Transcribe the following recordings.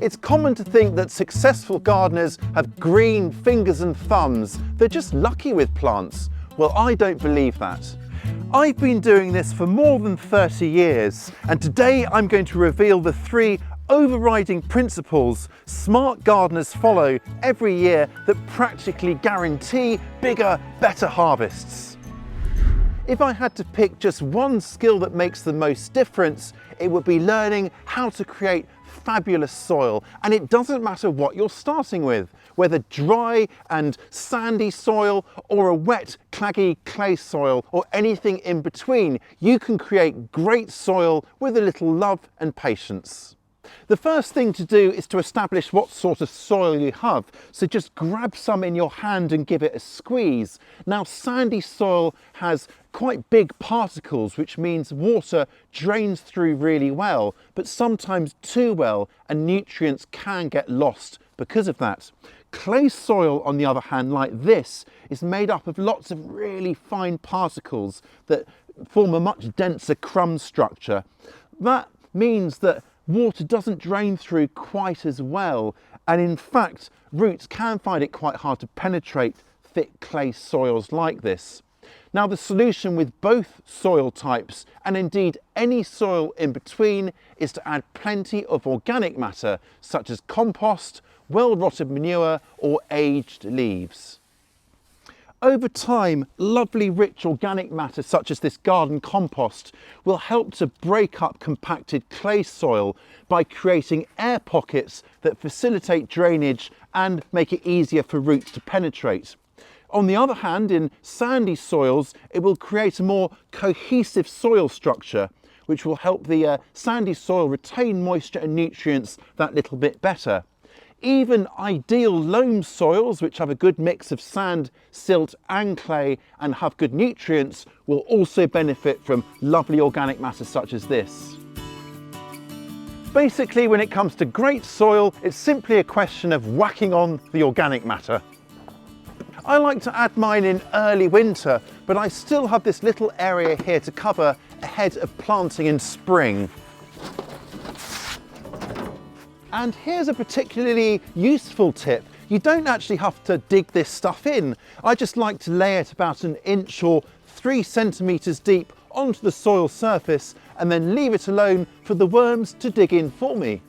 It's common to think that successful gardeners have green fingers and thumbs. They're just lucky with plants. Well, I don't believe that. I've been doing this for more than 30 years, and today I'm going to reveal the 3 overriding principles smart gardeners follow every year that practically guarantee bigger, better harvests. If I had to pick just one skill that makes the most difference, it would be learning how to create fabulous soil. And it doesn't matter what you're starting with, whether dry and sandy soil or a wet, claggy clay soil or anything in between, you can create great soil with a little love and patience. The first thing to do is to establish what sort of soil you have. So just grab some in your hand and give it a squeeze. Now, sandy soil has quite big particles, which means water drains through really well, but sometimes too well, and nutrients can get lost because of that. Clay soil, on the other hand, like this, is made up of lots of really fine particles that form a much denser crumb structure. That means that water doesn't drain through quite as well, and in fact roots can find it quite hard to penetrate thick clay soils like this. Now, the solution with both soil types, and indeed any soil in between, is to add plenty of organic matter such as compost, well-rotted manure or aged leaves. Over time, lovely rich organic matter such as this garden compost will help to break up compacted clay soil by creating air pockets that facilitate drainage and make it easier for roots to penetrate. On the other hand, in sandy soils, it will create a more cohesive soil structure, which will help the sandy soil retain moisture and nutrients that little bit better. Even ideal loam soils, which have a good mix of sand, silt and clay and have good nutrients, will also benefit from lovely organic matter such as this. Basically, when it comes to great soil, it's simply a question of whacking on the organic matter. I like to add mine in early winter, but I still have this little area here to cover ahead of planting in spring. And here's a particularly useful tip. You don't actually have to dig this stuff in. I just like to lay it about 1 inch or 3 centimetres deep onto the soil surface and then leave it alone for the worms to dig in for me.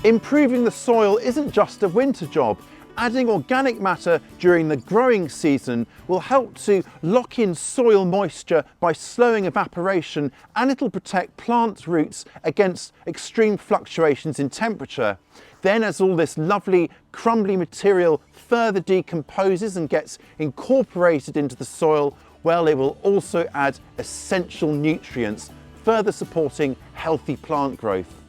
Improving the soil isn't just a winter job. Adding organic matter during the growing season will help to lock in soil moisture by slowing evaporation, and it'll protect plant roots against extreme fluctuations in temperature. Then, as all this lovely crumbly material further decomposes and gets incorporated into the soil, well, it will also add essential nutrients, further supporting healthy plant growth.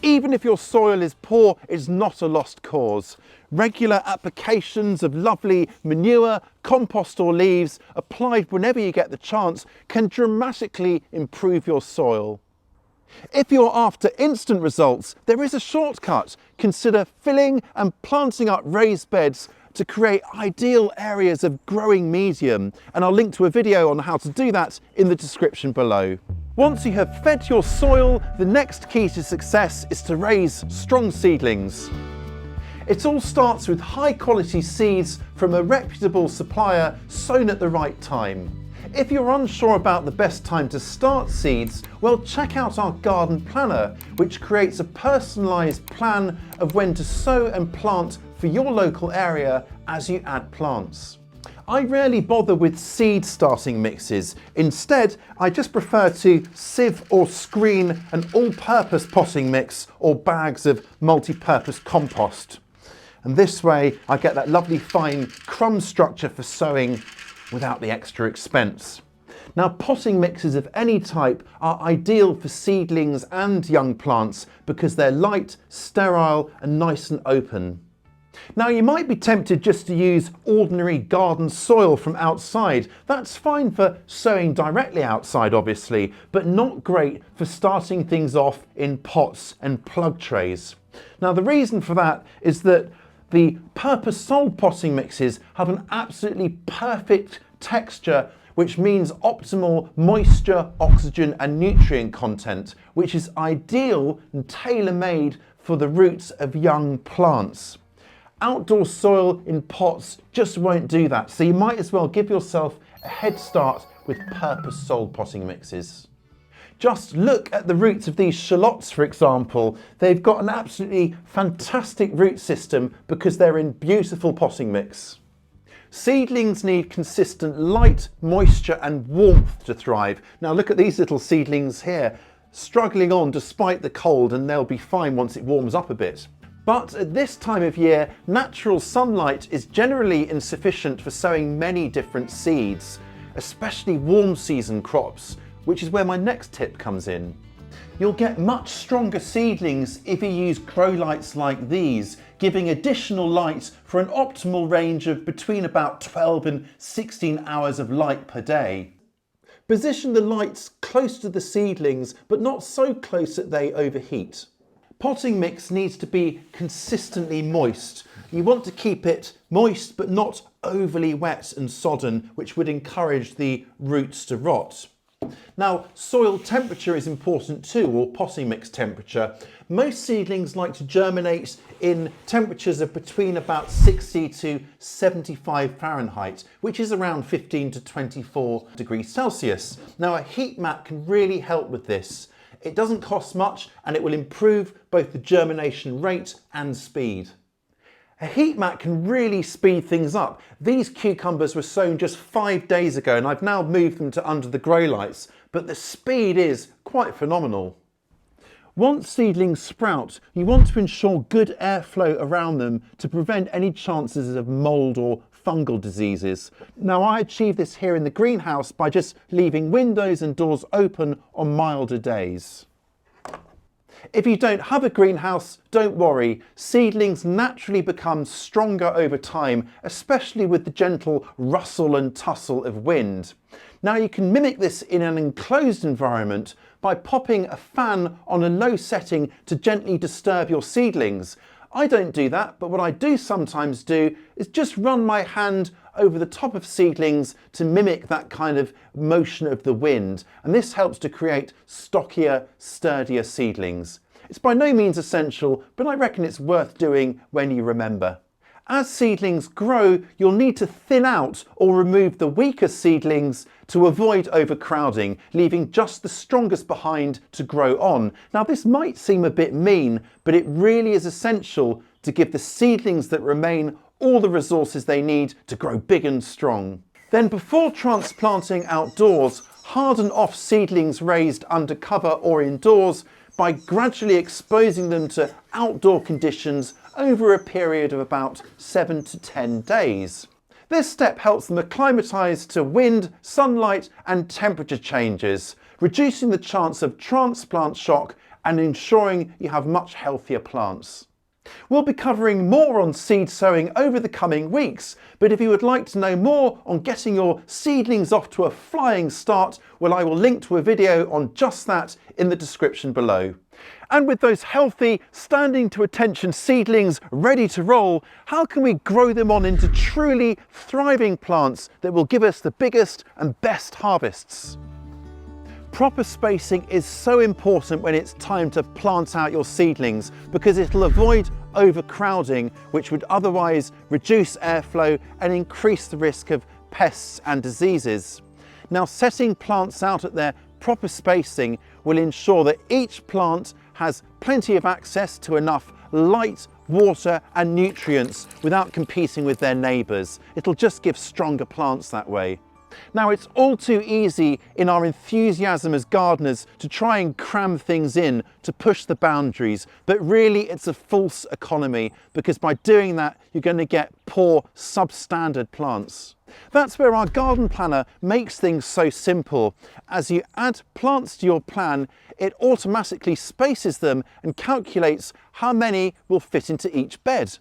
Even if your soil is poor, it's not a lost cause. Regular applications of lovely manure, compost or leaves, applied whenever you get the chance, can dramatically improve your soil. If you're after instant results, there is a shortcut. Consider filling and planting up raised beds to create ideal areas of growing medium, and I'll link to a video on how to do that in the description below. Once you have fed your soil, the next key to success is to raise strong seedlings. It all starts with high quality seeds from a reputable supplier sown at the right time. If you're unsure about the best time to start seeds, well, check out our garden planner, which creates a personalised plan of when to sow and plant for your local area as you add plants. I rarely bother with seed starting mixes. Instead, I just prefer to sieve or screen an all-purpose potting mix or bags of multi-purpose compost. And this way I get that lovely fine crumb structure for sowing without the extra expense. Now, potting mixes of any type are ideal for seedlings and young plants because they're light, sterile and nice and open. Now, you might be tempted just to use ordinary garden soil from outside. That's fine for sowing directly outside, obviously, but not great for starting things off in pots and plug trays. Now, the reason for that is that the purpose-sold potting mixes have an absolutely perfect texture, which means optimal moisture, oxygen and nutrient content, which is ideal and tailor-made for the roots of young plants. Outdoor soil in pots just won't do that, so you might as well give yourself a head start with purpose-sold potting mixes. Just look at the roots of these shallots, for example. They've got an absolutely fantastic root system because they're in beautiful potting mix. Seedlings need consistent light, moisture and warmth to thrive. Now look at these little seedlings here, struggling on despite the cold, and they'll be fine once it warms up a bit. But at this time of year, natural sunlight is generally insufficient for sowing many different seeds, especially warm season crops, which is where my next tip comes in. You'll get much stronger seedlings if you use grow lights like these, giving additional light for an optimal range of between about 12 and 16 hours of light per day. Position the lights close to the seedlings, but not so close that they overheat. Potting mix needs to be consistently moist. You want to keep it moist but not overly wet and sodden, which would encourage the roots to rot. Now, soil temperature is important too, or potting mix temperature. Most seedlings like to germinate in temperatures of between about 60 to 75 Fahrenheit, which is around 15 to 24 degrees Celsius. Now, a heat mat can really help with this. It doesn't cost much and it will improve both the germination rate and speed. A heat mat can really speed things up. These cucumbers were sown just 5 days ago and I've now moved them to under the grow lights, but the speed is quite phenomenal. Once seedlings sprout, you want to ensure good airflow around them to prevent any chances of mould or fungal diseases. Now, I achieve this here in the greenhouse by just leaving windows and doors open on milder days. If you don't have a greenhouse, don't worry. Seedlings naturally become stronger over time, especially with the gentle rustle and tussle of wind. Now you can mimic this in an enclosed environment by popping a fan on a low setting to gently disturb your seedlings. I don't do that, but what I do sometimes do is just run my hand over the top of seedlings to mimic that kind of motion of the wind, and this helps to create stockier, sturdier seedlings. It's by no means essential, but I reckon it's worth doing when you remember. As seedlings grow, you'll need to thin out or remove the weaker seedlings to avoid overcrowding, leaving just the strongest behind to grow on. Now, this might seem a bit mean, but it really is essential to give the seedlings that remain all the resources they need to grow big and strong. Then, before transplanting outdoors, harden off seedlings raised under cover or indoors by gradually exposing them to outdoor conditions over a period of about 7 to 10 days. This step helps them acclimatise to wind, sunlight and temperature changes, reducing the chance of transplant shock and ensuring you have much healthier plants. We'll be covering more on seed sowing over the coming weeks, but if you would like to know more on getting your seedlings off to a flying start, well, I will link to a video on just that in the description below. And with those healthy, standing to attention seedlings ready to roll, how can we grow them on into truly thriving plants that will give us the biggest and best harvests? Proper spacing is so important when it's time to plant out your seedlings because it'll avoid overcrowding, which would otherwise reduce airflow and increase the risk of pests and diseases. Now, setting plants out at their proper spacing will ensure that each plant has plenty of access to enough light, water and nutrients without competing with their neighbours. It'll just give stronger plants that way. Now, it's all too easy in our enthusiasm as gardeners to try and cram things in to push the boundaries, but really it's a false economy because by doing that you're going to get poor substandard plants. That's where our garden planner makes things so simple. As you add plants to your plan, it automatically spaces them and calculates how many will fit into each bed.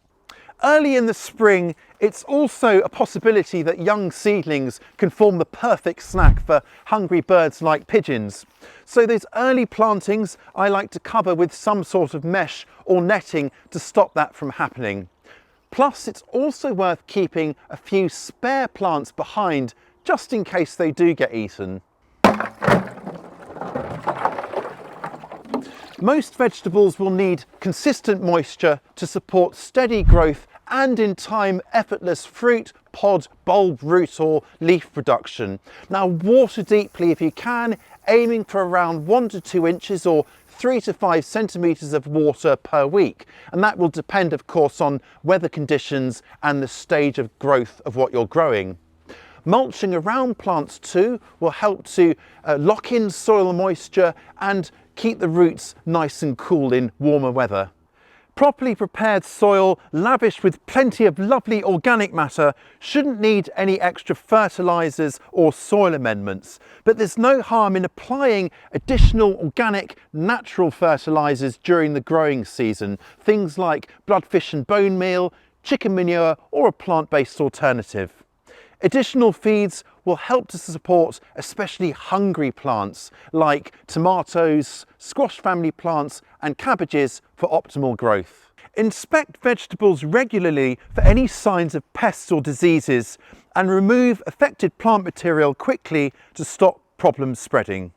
Early in the spring, it's also a possibility that young seedlings can form the perfect snack for hungry birds like pigeons. So those early plantings I like to cover with some sort of mesh or netting to stop that from happening. Plus, it's also worth keeping a few spare plants behind just in case they do get eaten. Most vegetables will need consistent moisture to support steady growth and in time effortless fruit, pod, bulb, root or leaf production. Now water deeply if you can, aiming for around 1 to 2 inches or 3 to 5 centimetres of water per week, and that will depend of course on weather conditions and the stage of growth of what you're growing. Mulching around plants too will help to lock in soil moisture and keep the roots nice and cool in warmer weather. Properly prepared soil, lavished with plenty of lovely organic matter, shouldn't need any extra fertilisers or soil amendments, but there's no harm in applying additional organic natural fertilisers during the growing season, things like bloodfish and bone meal, chicken manure or a plant-based alternative. Additional feeds will help to support especially hungry plants like tomatoes, squash family plants and cabbages for optimal growth. Inspect vegetables regularly for any signs of pests or diseases and remove affected plant material quickly to stop problems spreading.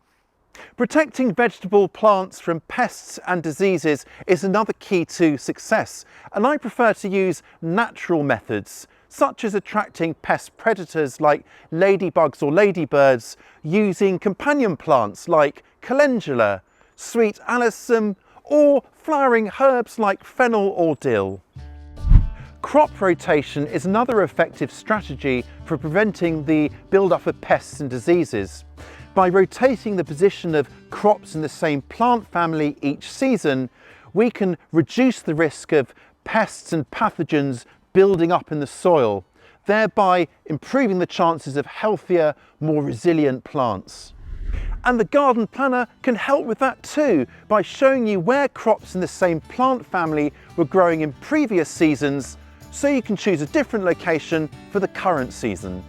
Protecting vegetable plants from pests and diseases is another key to success, and I prefer to use natural methods such as attracting pest predators like ladybugs or ladybirds using companion plants like calendula, sweet alyssum or flowering herbs like fennel or dill. Crop rotation is another effective strategy for preventing the build-up of pests and diseases. By rotating the position of crops in the same plant family each season, we can reduce the risk of pests and pathogens building up in the soil, thereby improving the chances of healthier, more resilient plants. And the Garden Planner can help with that too, by showing you where crops in the same plant family were growing in previous seasons, so you can choose a different location for the current season.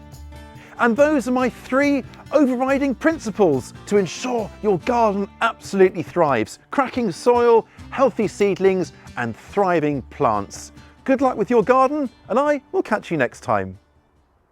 And those are my 3 overriding principles to ensure your garden absolutely thrives: cracking soil, healthy seedlings and thriving plants. Good luck with your garden, and I will catch you next time.